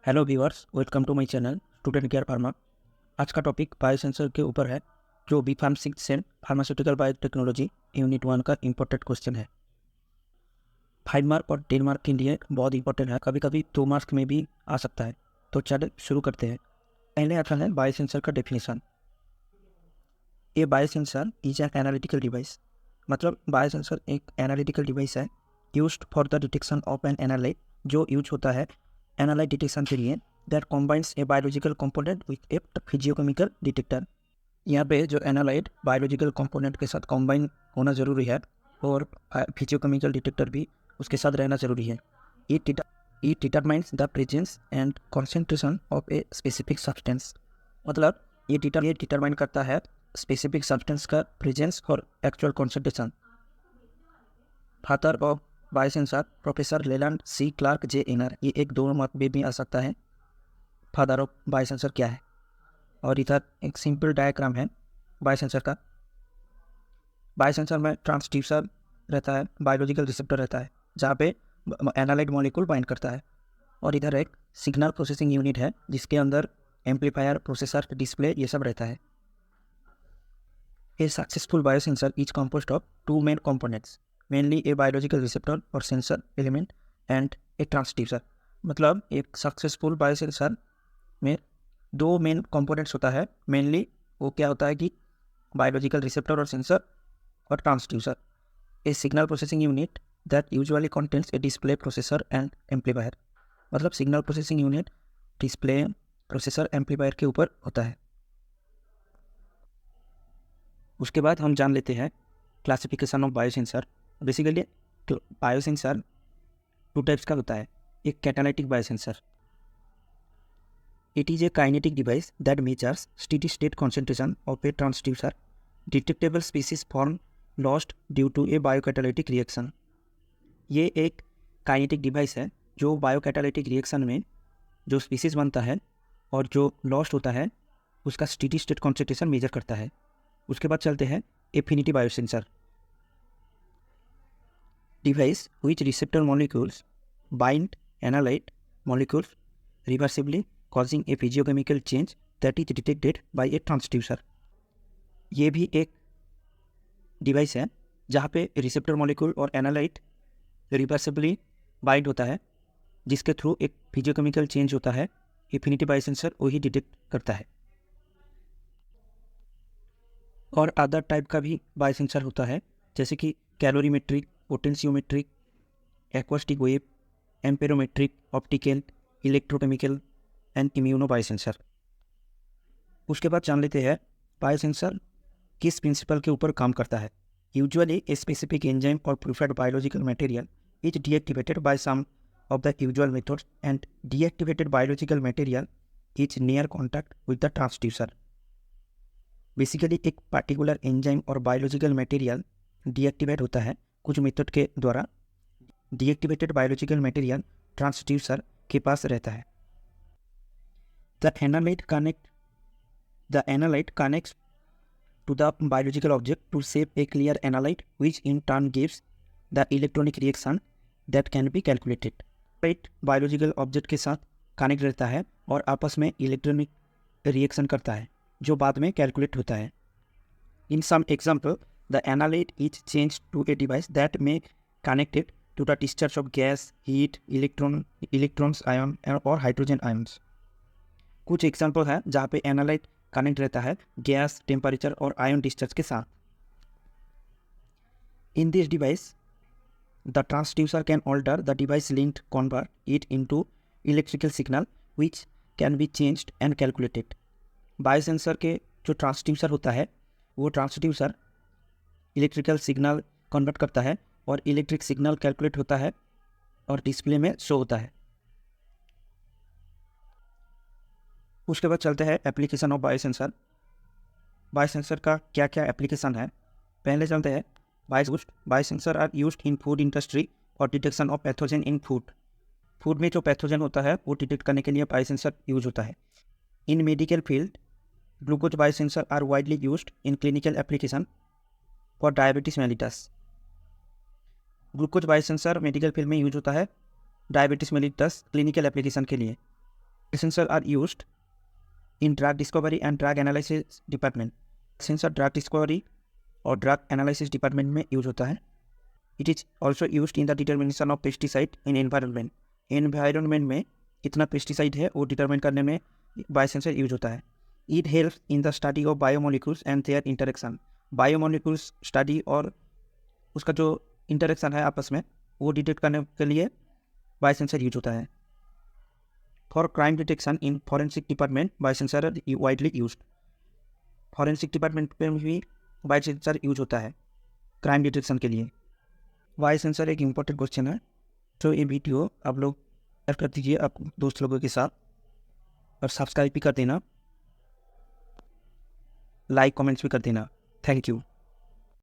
Hello viewers, welcome to my channel student care pharma. आज का topic biosensor के ऊपर है, जो बी फार्म 6 से फार्मास्यूटिकल बायोटेक्नोलॉजी यूनिट 1 का इंपॉर्टेंट क्वेश्चन है। 5 मार्क और 10 मार्क के लिए बहुत इंपॉर्टेंट है, कभी कभी 2 मार्क्स में भी आ सकता है। तो चलो शुरू करते हैं। पहले आता है बायोसेंसर का definition. A biosensor is an analytical device. मतलब बायोसेंसर एक एनालिटिकल डिवाइस है used for the detection of an analyte, जो यूज होता है एनालाइट डिटेक्शन के लिए, that combines a biological component with a physiochemical detector. यहाँ पे जो एनालाइट बायोलॉजिकल कंपोनेंट के साथ कॉम्बाइन होना ज़रूरी है और फिजियोकेमिकल डिटेक्टर भी उसके साथ रहना ज़रूरी है। It determines the presence and concentration of a specific substance. मतलब ये डिटरमाइन करता है स्पेसिफिक सब्सटेंस का प्रेजेंस और actual concentration. Father of biosensor professor Leland C Clark junior. ये एक दो मार्क में भी आ सकता है, फादर ऑफ बायोसेंसर क्या है। और इधर एक सिंपल डायग्राम है बायोसेंसर का। बायोसेंसर में ट्रांसड्यूसर रहता है, बायोलॉजिकल रिसेप्टर रहता है जहाँ पे एनालाइट मॉलिक्यूल बाइंड करता है, और इधर एक सिग्नल प्रोसेसिंग यूनिट है जिसके अंदर एम्पलीफायर, प्रोसेसर, डिस्प्ले ये सब रहता है। A successful biosensor is composed of two main components, mainly a biological receptor or sensor element and a transducer। मतलब एक सक्सेसफुल बायोसेंसर में दो मेन कंपोनेंट्स होता है। मेनली वो क्या होता है कि बायोलॉजिकल रिसेप्टर और सेंसर और transducer. A signal processing unit that usually contains a display, processor and amplifier. मतलब signal processing unit display, processor, amplifier के ऊपर होता है। उसके बाद हम जान लेते हैं classification of biosensor. Basically biosensor two types का होता है। एक catalytic biosensor. It is a kinetic device that measures steady state concentration of a transducer. Detectable species form lost due to a biocatalytic reaction. ये एक kinetic device है जो बायोकैटालिटिक reaction में जो स्पीसीज बनता है और जो लॉस्ट होता है उसका स्टेडी स्टेट कॉन्सेंट्रेशन मेजर करता है। उसके बाद चलते हैं affinity biosensor. Device which receptor molecules bind analyte molecules reversibly, causing a physiochemical change that is detected by a transducer। ये भी एक डिवाइस है जहाँ पे रिसेप्टर मॉलिक्यूल और एनालाइट रिवर्सिबली बाइंड होता है, जिसके थ्रू एक फिजियोकेमिकल चेंज होता है। एफिनिटी बायोसेंसर वही डिटेक्ट करता है। और अदर टाइप का भी बायोसेंसर होता है, जैसे कि calorimetric, potentiometric, acoustic wave, amperometric, optical, electrochemical and immuno biosensor. उसके बाद जान लेते हैं बायोसेंसर किस प्रिंसिपल के ऊपर काम करता है। Usually a specific enzyme or preferred biological material is deactivated by some of the usual methods and deactivated biological material is near contact with the transducer. Basically एक पार्टिकुलर एंजाइम और biological material deactivate होता है कुछ method के द्वारा। Deactivated biological material transducer के पास रहता है। The analyte connects to the biological object to shape a clear analyte, which in turn gives the electronic reaction that can be calculated। Right, biological object के साथ connect रहता है और आपस में इलेक्ट्रॉनिक रिएक्शन करता है जो बाद में कैलकुलेट होता है। In some example, the analyte is changed to a device that may connected to the discharge of gas, heat, electrons, ion or hydrogen ions। कुछ एग्जाम्पल है जहाँ पे एनालाइट कनेक्ट रहता है गैस, टेम्परेचर और आयन डिस्चार्ज के साथ। In this device the transducer can alter the device linked, convert it into electrical signal which can be changed and calculated. Biosensor के जो ट्रांसड्यूसर होता है वो ट्रांसड्यूसर इलेक्ट्रिकल सिग्नल कन्वर्ट करता है और इलेक्ट्रिक सिग्नल कैलकुलेट होता है और डिस्प्ले में शो होता है। उसके बाद चलते हैं एप्लीकेशन ऑफ बायोसेंसर। बायोसेंसर का क्या क्या एप्लीकेशन है। पहले चलते हैं biosensor are used in food industry for detection of pathogen in food. Food में जो पैथोजन होता है वो डिटेक्ट करने के लिए बायोसेंसर यूज होता है। In medical field glucose biosensor are widely used in clinical application for diabetes mellitus. Glucose biosensor medical field में यूज होता है डायबिटीज मेलिटस क्लिनिकल एप्लीकेशन के लिए। Sensors are used in drug discovery and drug analysis department. Sensor drug discovery और drug analysis department में use होता है. It is also used in the determination of pesticide in environment. Environment में कितना pesticide है वो determine करने में बायोसेंसर यूज होता है. It helps in the study of biomolecules and their interaction. Biomolecules study और उसका जो interaction है आपस में वो डिटेक्ट करने के लिए बायोसेंसर यूज होता है. For crime detection in forensic department, biosensor are widely used. Forensic department में भी बायोसेंसर यूज होता है क्राइम डिटेक्शन के लिए. बायोसेंसर एक इम्पोर्टेंट क्वेश्चन है. तो ये वीडियो आप लोग शेयर कर दीजिए आप दोस्त लोगों के साथ और सब्सक्राइब भी कर देना, लाइक कमेंट्स भी कर देना. Thank you.